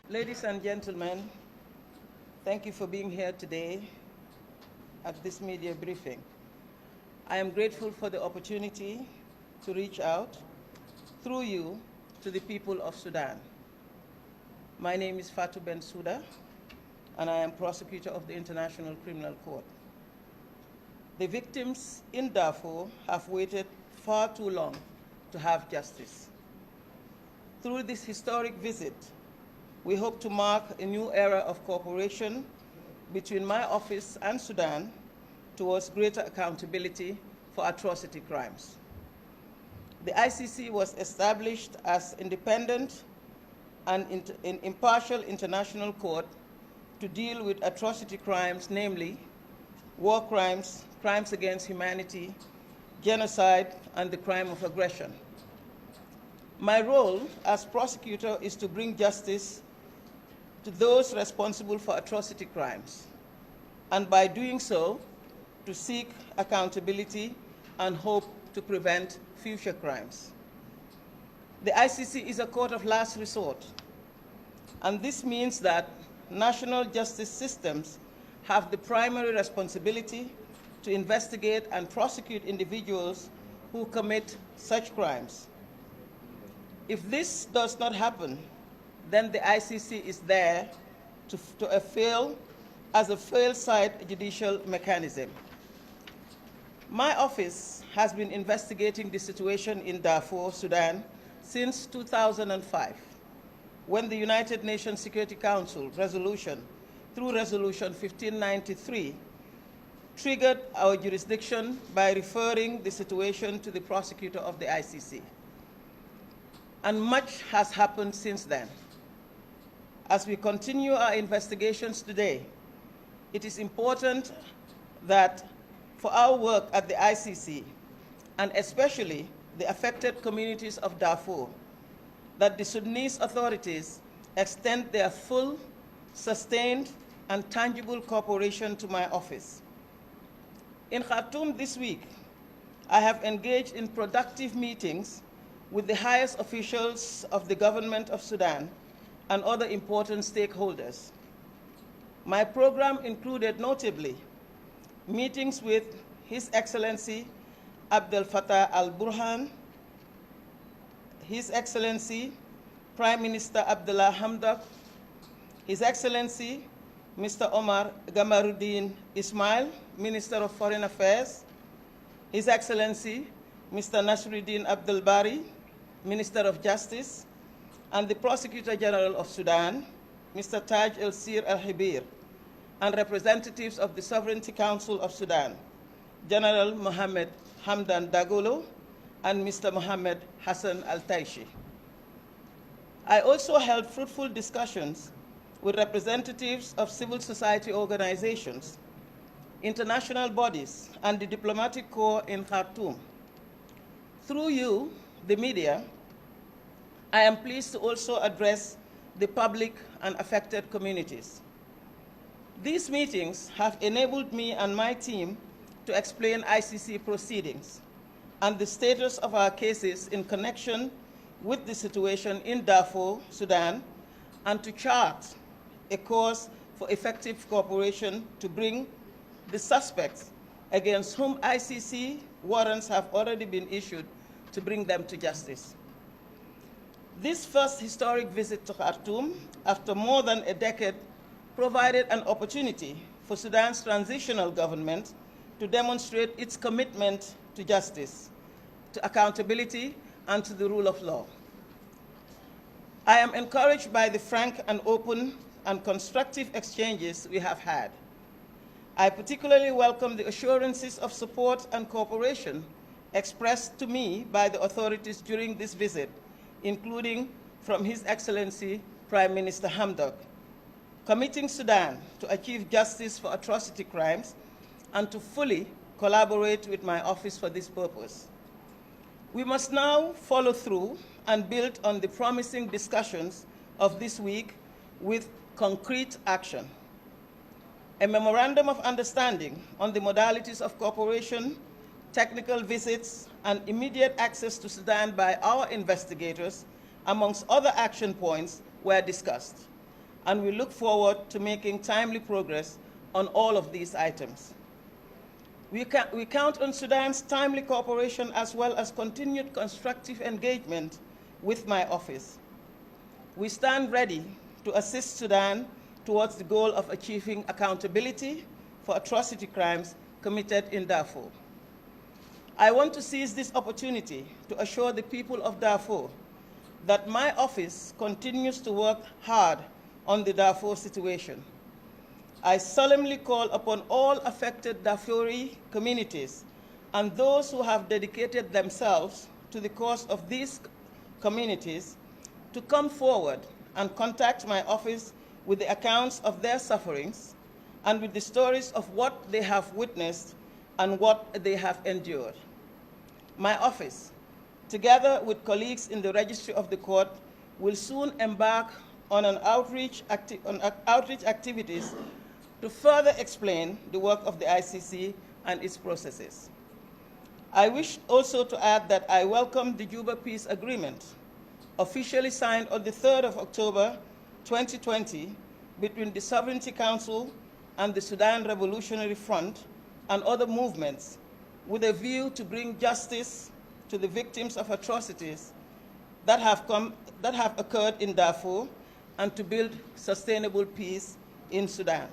Ladies and gentlemen, thank you for being here today at this media briefing. I am grateful for the opportunity to reach out through you to the people of Sudan. My name is Fatu Bensouda, and I am prosecutor of the International Criminal Court. The victims in Darfur have waited far too long to have justice. Through this historic visit, we hope to mark a new era of cooperation between my office and Sudan towards greater accountability for atrocity crimes. The ICC was established as independent and impartial international court to deal with atrocity crimes, namely war crimes, crimes against humanity, genocide, and the crime of aggression. My role as prosecutor is to bring justice to those responsible for atrocity crimes, and by doing so, to seek accountability and hope to prevent future crimes. The ICC is a court of last resort, and this means that national justice systems have the primary responsibility to investigate and prosecute individuals who commit such crimes. If this does not happen, then the ICC is there to fail as a fail-site judicial mechanism. My office has been investigating the situation in Darfur, Sudan, since 2005, when the United Nations Security Council resolution, through Resolution 1593, triggered our jurisdiction by referring the situation to the prosecutor of the ICC. And much has happened since then. As we continue our investigations today, it is important that for our work at the ICC, and especially the affected communities of Darfur, that the Sudanese authorities extend their full, sustained, and tangible cooperation to my office. In Khartoum this week, I have engaged in productive meetings with the highest officials of the government of Sudan and other important stakeholders. My program included, notably, meetings with His Excellency Abdel Fattah al-Burhan, His Excellency Prime Minister Abdullah Hamdok, His Excellency Mr. Omar Gamaruddin Ismail, Minister of Foreign Affairs, His Excellency Mr. Nasruddin Abdel Bari, Minister of Justice, and the Prosecutor General of Sudan, Mr. Taj El-Sir Al-Hibir, and representatives of the Sovereignty Council of Sudan, General Mohammed Hamdan Dagolo, and Mr. Mohammed Hassan Al-Taishi. I also held fruitful discussions with representatives of civil society organizations, international bodies, and the diplomatic corps in Khartoum. Through you, the media, I am pleased to also address the public and affected communities. These meetings have enabled me and my team to explain ICC proceedings and the status of our cases in connection with the situation in Darfur, Sudan, and to chart a course for effective cooperation to bring the suspects against whom ICC warrants have already been issued to bring them to justice. This first historic visit to Khartoum, after more than a decade, provided an opportunity for Sudan's transitional government to demonstrate its commitment to justice, to accountability, and to the rule of law. I am encouraged by the frank and open and constructive exchanges we have had. I particularly welcome the assurances of support and cooperation expressed to me by the authorities during this visit, including from His Excellency Prime Minister Hamdok, committing Sudan to achieve justice for atrocity crimes and to fully collaborate with my office for this purpose. We must now follow through and build on the promising discussions of this week with concrete action. A memorandum of understanding on the modalities of cooperation, technical visits, and immediate access to Sudan by our investigators, amongst other action points, were discussed. and we look forward to making timely progress on all of these items. We count on Sudan's timely cooperation as well as continued constructive engagement with my office. We stand ready to assist Sudan towards the goal of achieving accountability for atrocity crimes committed in Darfur. I want to seize this opportunity to assure the people of Darfur that my office continues to work hard on the Darfur situation. I solemnly call upon all affected Darfuri communities and those who have dedicated themselves to the cause of these communities to come forward and contact my office with the accounts of their sufferings and with the stories of what they have witnessed and what they have endured. My office, together with colleagues in the registry of the court, will soon embark on outreach activities to further explain the work of the ICC and its processes. I wish also to add that I welcome the Juba Peace Agreement, officially signed on the 3rd of October 2020 between the Sovereignty Council and the Sudan Revolutionary Front and other movements, with a view to bring justice to the victims of atrocities that have occurred in Darfur and to build sustainable peace in Sudan.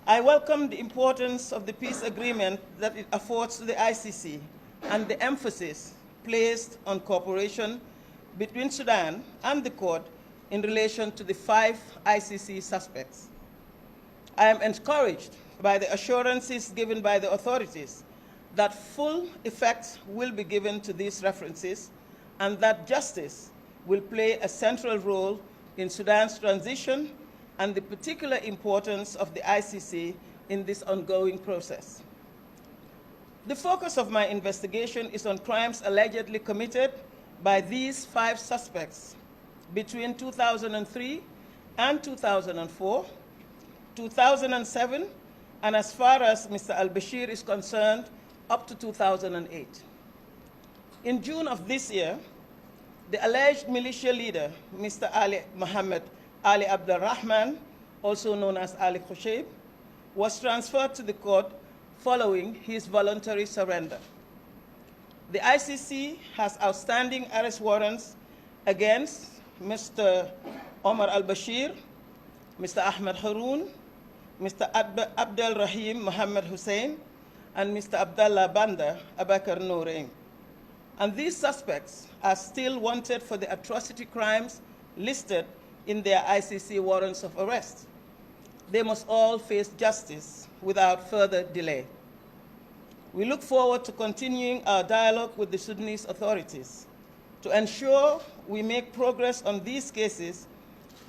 I welcome the importance of the peace agreement that it affords to the ICC and the emphasis placed on cooperation between Sudan and the court in relation to the 5 ICC suspects. I am encouraged by the assurances given by the authorities that full effect will be given to these references and that justice will play a central role in Sudan's transition and the particular importance of the ICC in this ongoing process. The focus of my investigation is on crimes allegedly committed by these 5 suspects between 2003 and 2004, 2007, and as far as Mr. al-Bashir is concerned, up to 2008. In June of this year, the alleged militia leader, Mr. Ali Mohammed Ali Abdulrahman, also known as Ali Khushaib, was transferred to the court following his voluntary surrender. The ICC has outstanding arrest warrants against Mr. Omar al-Bashir, Mr. Ahmed Haroun, Mr. Abdel Rahim Mohammed Hussein, and Mr. Abdallah Banda Abakar Nourain. And these suspects are still wanted for the atrocity crimes listed in their ICC warrants of arrest. They must all face justice without further delay. We look forward to continuing our dialogue with the Sudanese authorities to ensure we make progress on these cases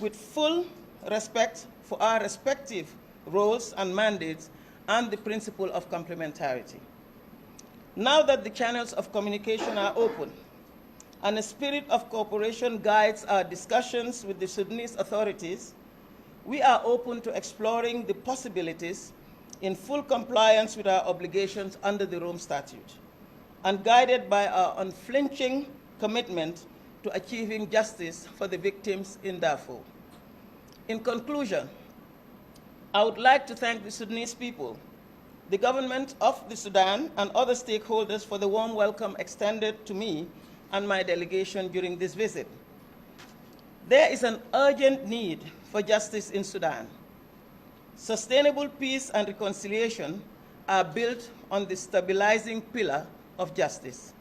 with full respect for our respective roles and mandates and the principle of complementarity. Now that the channels of communication are open and a spirit of cooperation guides our discussions with the Sudanese authorities, we are open to exploring the possibilities in full compliance with our obligations under the Rome Statute and guided by our unflinching commitment to achieving justice for the victims in Darfur. In conclusion, I would like to thank the Sudanese people, the government of the Sudan, and other stakeholders for the warm welcome extended to me and my delegation during this visit. There is an urgent need for justice in Sudan. Sustainable peace and reconciliation are built on the stabilizing pillar of justice.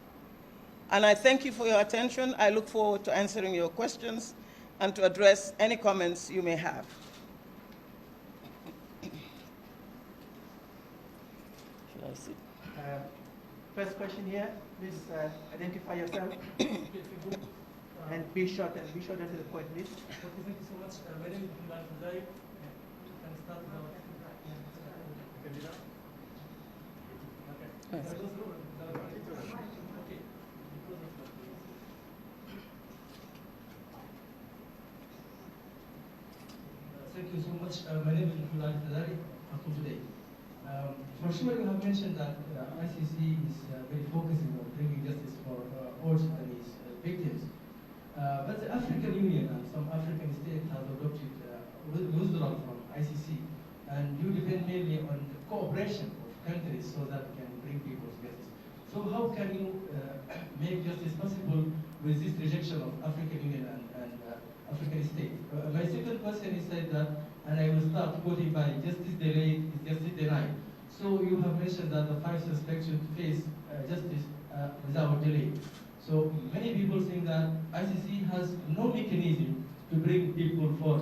And I thank you for your attention. I look forward to answering your questions and to address any comments you may have. Should I sit? First question here, please identify yourself and be short and to the point, please. Okay, thank you so much. My name is Lmudعية. Can start now. Thank you so much. My name is Lmudعية. Today. For sure, you have mentioned that ICC is very focusing on bringing justice for all Sudanese victims. But the African Union and some African states have adopted and you depend mainly on the cooperation of countries so that can bring people to justice. So how can you make justice possible with this rejection of African Union and African state? My second question is that, and I will start quoting by justice delayed is justice denied. So you have mentioned that the 5 suspects should face justice without delay. So many people think that ICC has no mechanism to bring people for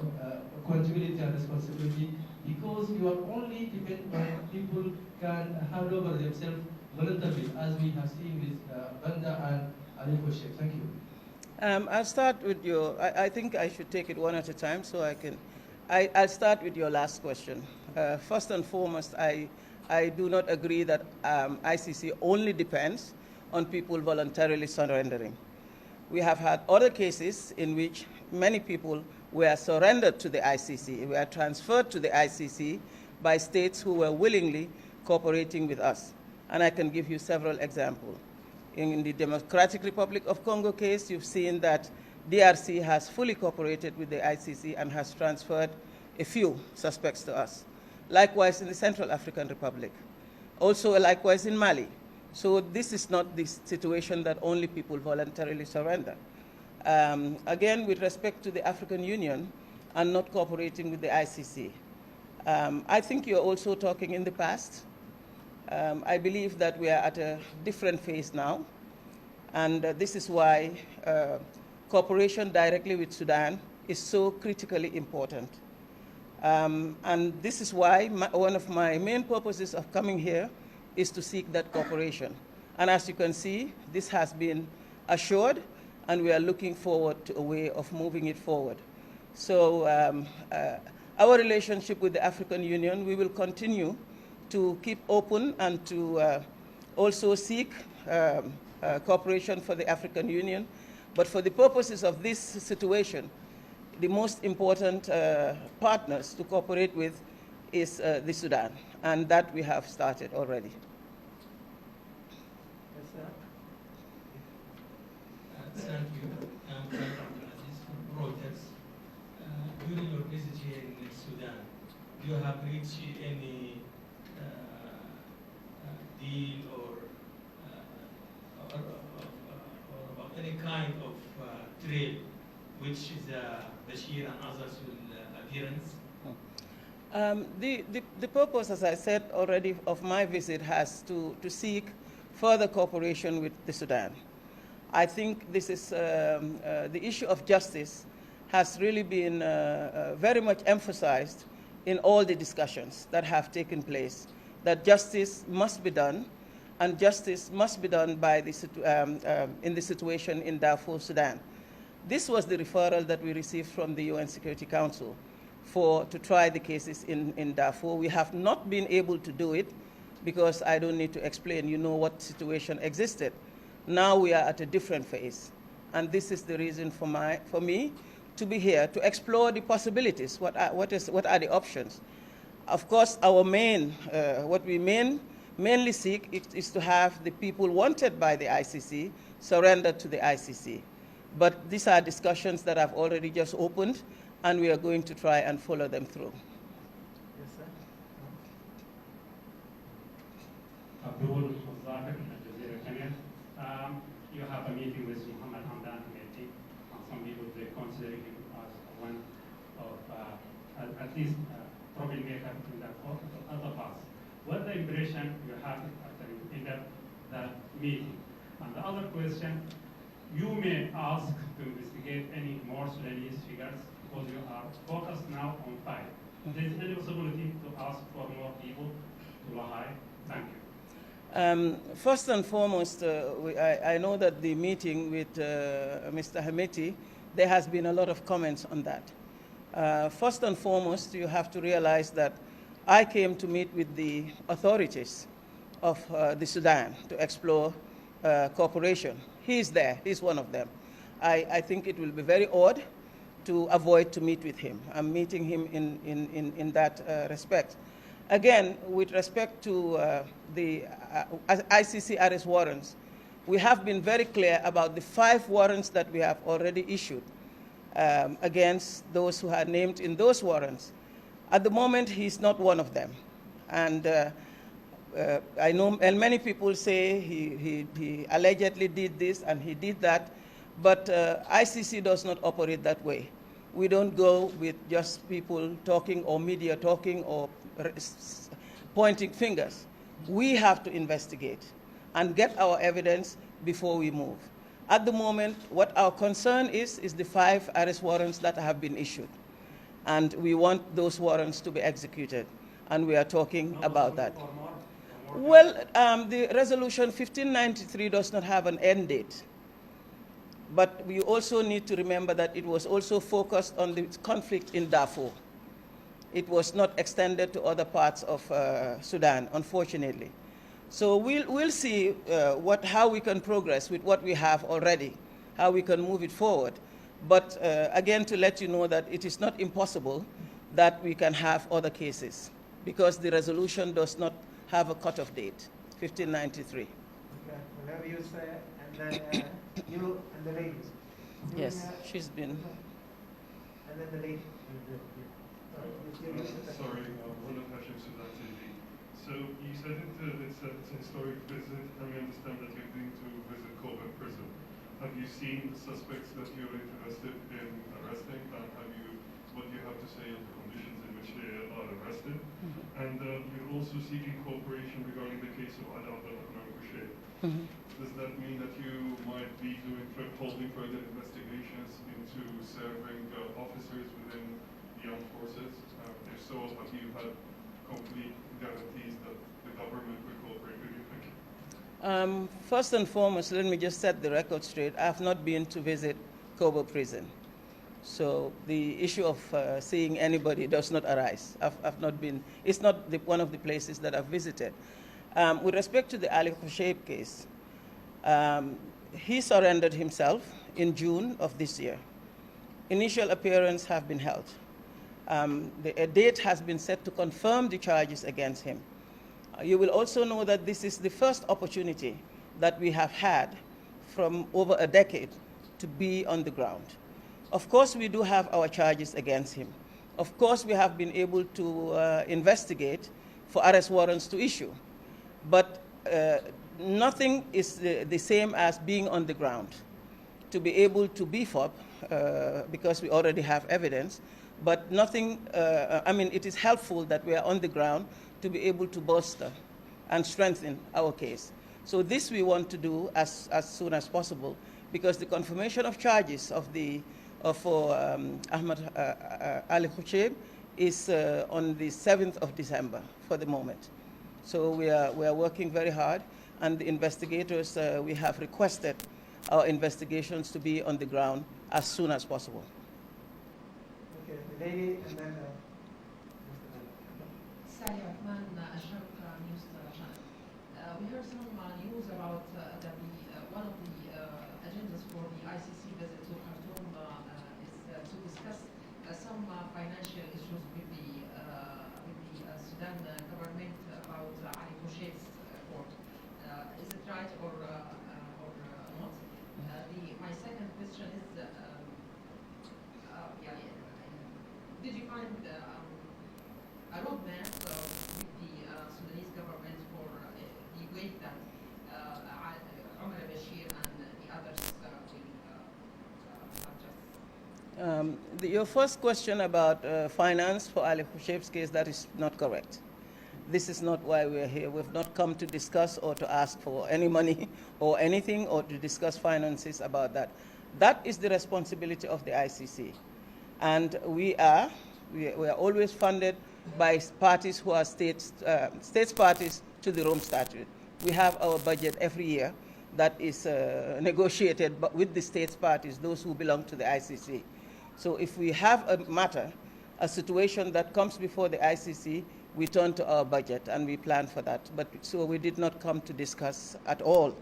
accountability and responsibility because you are only dependent on people can hand over themselves voluntarily, as we have seen with Banda and Aliko Sheikh. Thank you. I'll start with your, I think I should take it one at a time so I can, I'll start with your last question. First and foremost, I do not agree that ICC only depends on people voluntarily surrendering. We have had other cases in which many people were surrendered to the ICC, were transferred to the ICC by states who were willingly cooperating with us. And I can give you several examples. In the Democratic Republic of Congo case, you've seen that DRC has fully cooperated with the ICC and has transferred a few suspects to us. Likewise in the Central African Republic. Also likewise in Mali. So this is not the situation that only people voluntarily surrender. Again, with respect to the African Union and not cooperating with the ICC, I think you're also talking in the past. I believe that we are at a different phase now, and this is why cooperation directly with Sudan is so critically important. And this is why one of my main purposes of coming here is to seek that cooperation. And as you can see, this has been assured, and we are looking forward to a way of moving it forward. So our relationship with the African Union, we will continue to keep open and to also seek cooperation for the African Union. But for the purposes of this situation, the most important partners to cooperate with is the Sudan, and that we have started already. Yes, sir. Thank you. I'm from Reuters. During your visit here in Sudan, you have reached any deal or any kind of trade which Bashir and others will adherence? The purpose, as I said already, of my visit has to seek further cooperation with the Sudan. I think this is the issue of justice has really been very much emphasized in all the discussions that have taken place, that justice must be done, and justice must be done by in the situation in Darfur, Sudan. This was the referral that we received from the UN Security Council to try the cases in Darfur. We have not been able to do it because I don't need to explain, you know what situation existed. Now we are at a different phase, and this is the reason for me to be here, to explore the possibilities. What are the options? Of course, our what we mainly seek is to have the people wanted by the ICC surrendered to the ICC. But these are discussions that have already just opened, and we are going to try and follow them through. Yes, sir. Abdul Zakir, Al Jazeera Channel. You have a meeting with Muhammad Hamdan Committee, and some people they consider him as one of at least troublemaker in the other parts. What the impression you have after you enter that meeting? And the other question, you may ask to investigate any more Sudanese figures because you are focused now on 5. There is any possibility to ask for more people to Lahai? Thank you. First and foremost, I know that the meeting with Mr. Hameti, there has been a lot of comments on that. First and foremost, you have to realize that I came to meet with the authorities of the Sudan to explore cooperation. He is there, he's one of them. I think it will be very odd to avoid to meet with him. I'm meeting him in that respect. Again, with respect to the ICC arrest warrants, we have been very clear about the 5 warrants that we have already issued against those who are named in those warrants. At the moment, he's not one of them. And I know, and many people say he allegedly did this and he did that, but ICC does not operate that way. We don't go with just people talking or media talking or pointing fingers. We have to investigate and get our evidence before we move. At the moment, what our concern is the 5 arrest warrants that have been issued. And we want those warrants to be executed. And we are talking about that. Well, the resolution 1593 does not have an end date. But we also need to remember that it was also focused on the conflict in Darfur. It was not extended to other parts of Sudan, unfortunately. So we'll see how we can progress with what we have already, how we can move it forward. But again, to let you know that it is not impossible that we can have other cases, because the resolution does not have a cutoff date, 1593. Okay, whatever you say, and then you and the ladies. Yes, she's been. And then the lady. Sorry, Roland Hashim, Sudan TV. So you said it's an historic visit, and we understand that you're going to visit Kobe prison. Have you seen the suspects that you're interested in arresting? And what do you have to say on the conditions in which they are arrested? And you're also seeking cooperation regarding the case of Al-Adala and Does that mean that you might be holding further investigations into serving officers within the armed forces? If so, have you had complete guarantees that the government will cooperate with you? Thank you. First and foremost, let me just set the record straight. I have not been to visit Kobo prison. So the issue of seeing anybody does not arise. I've not been, it's not one of the places that I've visited. With respect to the Ali Khushaib case, he surrendered himself in June of this year. Initial appearances have been held. A date has been set to confirm the charges against him. You will also know that this is the first opportunity that we have had from over a decade to be on the ground. Of course, we do have our charges against him. Of course, we have been able to investigate for arrest warrants to issue. But nothing is the same as being on the ground. To be able to beef up, because we already have evidence, but nothing, I mean, it is helpful that we are on the ground to be able to bolster and strengthen our case. So this we want to do as soon as possible, because the confirmation of charges for Ahmad Ali Khushaib is on the 7th of December for the moment. So we are working very hard, and the investigators, we have requested our investigations to be on the ground as soon as possible. Okay, the lady, and then Sally Rahman, Ashraf News Channel. We heard some news about that one of the agendas for the ICC visit to Khartoum is to discuss some financial issues with the Sudan government about Ali Khushaib's court. Is it right or not? My second question is, did you find a roadmap with the Sudanese government for the way that Omar al-Bashir and the others will adjust? Your first question about finance for Ali Khushaib's case, that is not correct. This is not why we're here. We've not come to discuss or to ask for any money or anything, or to discuss finances about that. That is the responsibility of the ICC. And we are always funded by parties who are states parties to the Rome Statute. We have our budget every year that is negotiated with the states parties, those who belong to the ICC. So if we have a matter, a situation that comes before the ICC, we turn to our budget and we plan for that. But so we did not come to discuss at all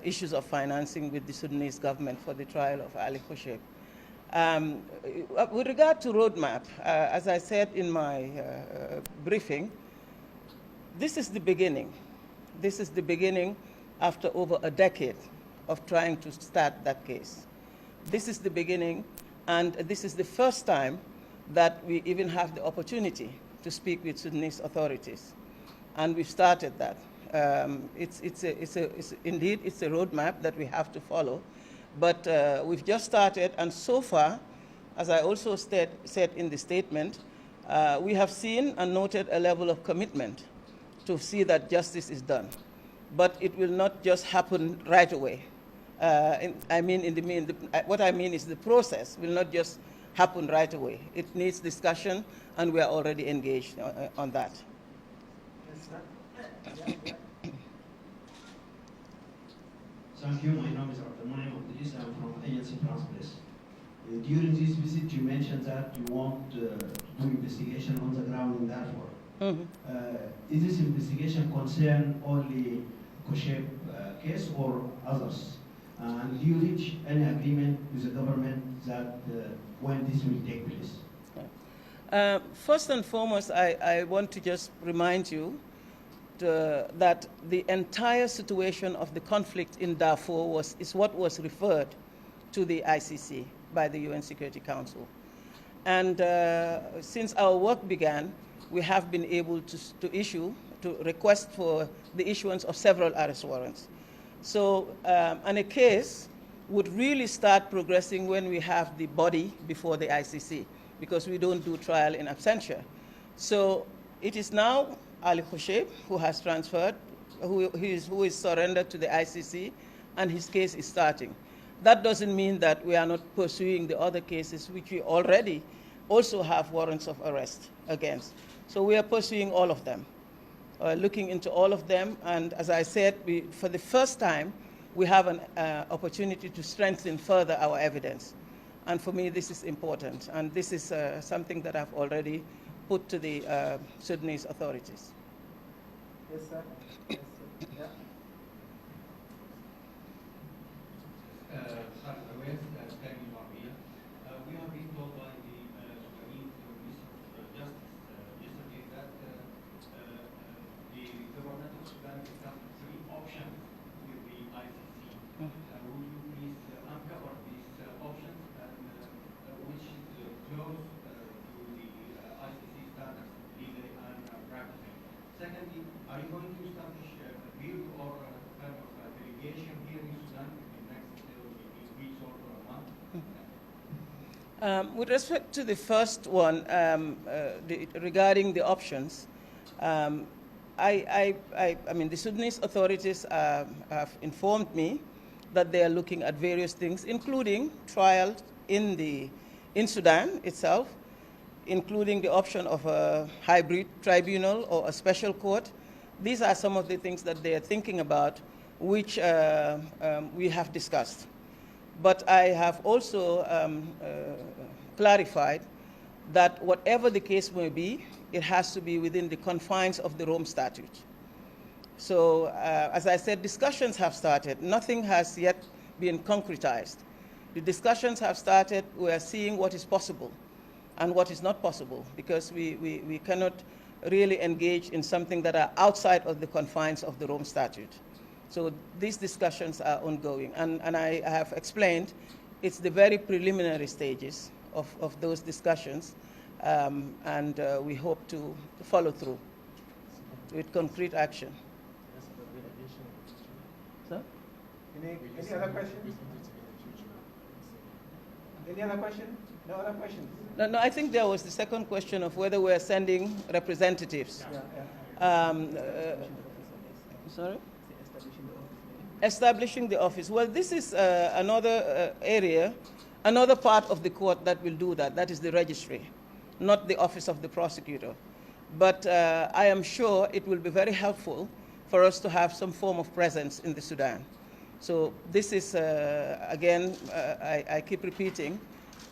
issues of financing with the Sudanese government for the trial of Ali Khushaib. With regard to roadmap, as I said in my briefing, this is the beginning. This is the beginning after over a decade of trying to start that case. This is the beginning, and this is the first time that we even have the opportunity to speak with Sudanese authorities. And we've started that. Indeed, it's a roadmap that we have to follow. But we've just started, and so far, as I also said in the statement, we have seen and noted a level of commitment to see that justice is done. But it will not just happen right away. What I mean is the process will not just happen right away. It needs discussion, and we are already engaged on that. Thank you. My name is Abdelmonem Abdelis. I'm from Agency France Press. During this visit, you mentioned that you want to do investigation on the ground in Darfur. Is this investigation concern only Kosheb case or others? And do you reach any agreement with the government that when this will take place? First and foremost, I want to just remind you that the entire situation of the conflict in Darfur is what was referred to the ICC by the UN Security Council. And since our work began, we have been able to request for the issuance of several arrest warrants. So, and a case would really start progressing when we have the body before the ICC, because we don't do trial in absentia. So it is now Ali Khosheb who has transferred, who is surrendered to the ICC, and his case is starting. That doesn't mean that we are not pursuing the other cases which we already also have warrants of arrest against. So we are pursuing all of them, looking into all of them, and as I said, for the first time, we have an opportunity to strengthen further our evidence. And for me, this is important, and this is something that I've already put to the Sudanese authorities. Yes, sir. Yes, sir. Yeah. We have been told by the Sudanese Minister of Justice yesterday that the government of Sudan discussed 3 options with the ICC. Will you please uncover these options and which is close to the ICC standards legally and practically? Secondly, are you going to establish a field or kind of a delegation here in Sudan in the next weeks or a month? With respect to the first one, regarding the options, I mean, the Sudanese authorities have informed me that they are looking at various things, including trials in Sudan itself, including the option of a hybrid tribunal or a special court. These are some of the things that they are thinking about, which we have discussed. But I have also clarified that whatever the case may be, it has to be within the confines of the Rome Statute. So, as I said, discussions have started. Nothing has yet been concretized. The discussions have started. We are seeing what is possible and what is not possible, because we cannot really engage in something that are outside of the confines of the Rome Statute. So these discussions are ongoing, and I have explained it's the very preliminary stages of those discussions, and we hope to follow through with concrete action. Sir? Any other questions? Any other question? No other questions? No, I think there was the second question of whether we're sending representatives. Sorry? Establishing the office. Well, this is another area, another part of the court that will do that. That is the registry, not the office of the prosecutor. But I am sure it will be very helpful for us to have some form of presence in the Sudan. So this is, again, I keep repeating,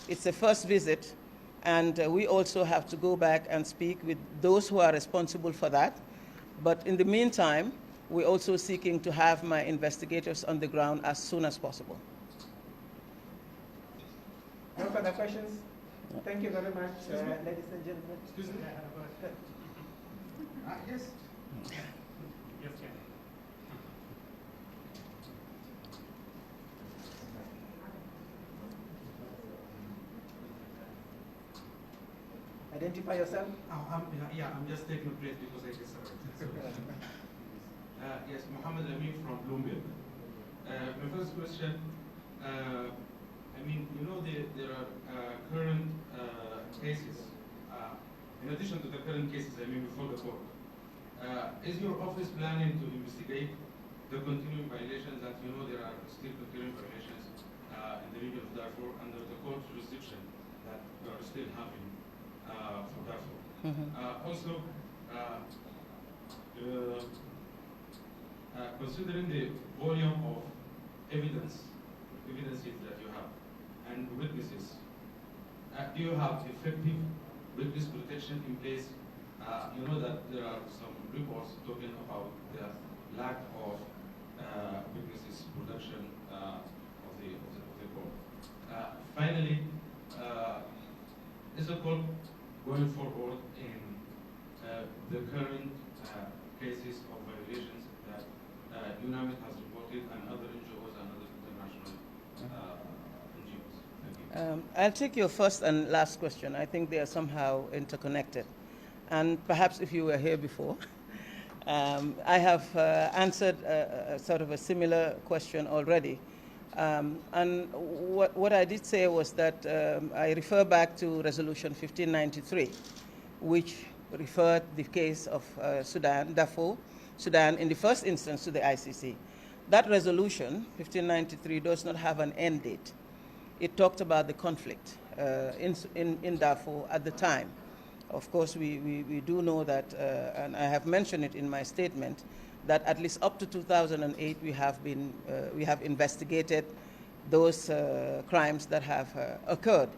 it's a first visit, and we also have to go back and speak with those who are responsible for that. But in the meantime, we're also seeking to have my investigators on the ground as soon as possible. No further questions? Thank you very much, ladies and gentlemen. Excuse me. Yes. Yes, Identify yourself. I'm just taking a break because I disappeared. Yes, Mohammed Amin from Bloomberg. My first question, I mean, you know, there are current cases. In addition to the current cases, I mean, before the court, is your office planning to investigate the continuing violations that, you know, there are still continuing violations in the region of Darfur under the court jurisdiction that are still happening for Darfur? Also, considering the volume of evidences that you have and witnesses, do you have effective witness protection in place? You know that there are some reports talking about the lack of witnesses protection of the court. Finally, is the court going forward in the current cases of violations that UNAMID has reported and other NGOs and other international NGOs? Thank you. I'll take your first and last question. I think they are somehow interconnected. And perhaps if you were here before, I have answered sort of a similar question already. And what I did say was that I refer back to Resolution 1593, which referred the case of Sudan, Darfur, Sudan, in the first instance to the ICC. That resolution, 1593, does not have an end date. It talked about the conflict in Darfur at the time. Of course, we do know that, and I have mentioned it in my statement, that at least up to 2008 we have investigated those crimes that have occurred.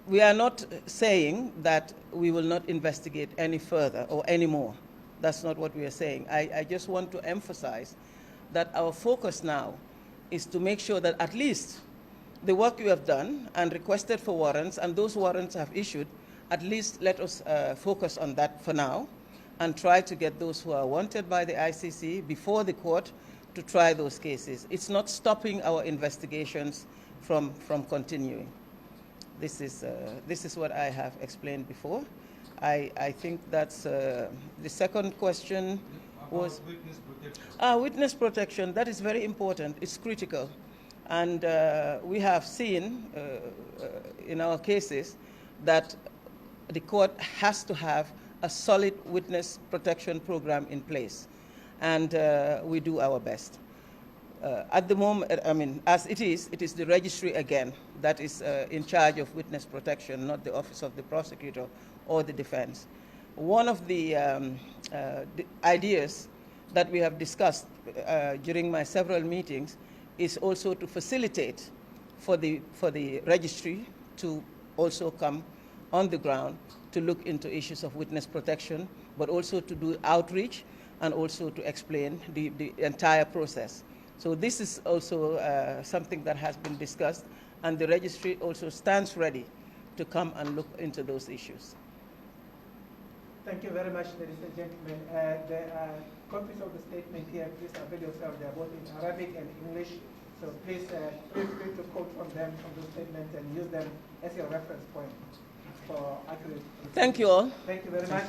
We are not saying that we will not investigate any further or any more. That's not what we are saying. I just want to emphasize that our focus now is to make sure that at least the work you have done and requested for warrants, and those warrants have issued, at least let us focus on that for now and try to get those who are wanted by the ICC before the court to try those cases. It's not stopping our investigations from continuing. This is what I have explained before. I think that's the second question was witness protection. Witness protection. That is very important. It's critical. And we have seen in our cases that the court has to have a solid witness protection program in place. And we do our best. At the moment, I mean, as it is the registry again that is in charge of witness protection, not the Office of the Prosecutor or the defense. One of the ideas that we have discussed during my several meetings is also to facilitate for the registry to also come on the ground to look into issues of witness protection, but also to do outreach and also to explain the entire process. So this is also something that has been discussed, and the registry also stands ready to come and look into those issues. Thank you very much, ladies and gentlemen. The copies of the statement here, please avail yourself. They are both in Arabic and English. So please feel free to quote from them, from those statements, and use them as your reference point for accurate. Thank you all. Thank you very much.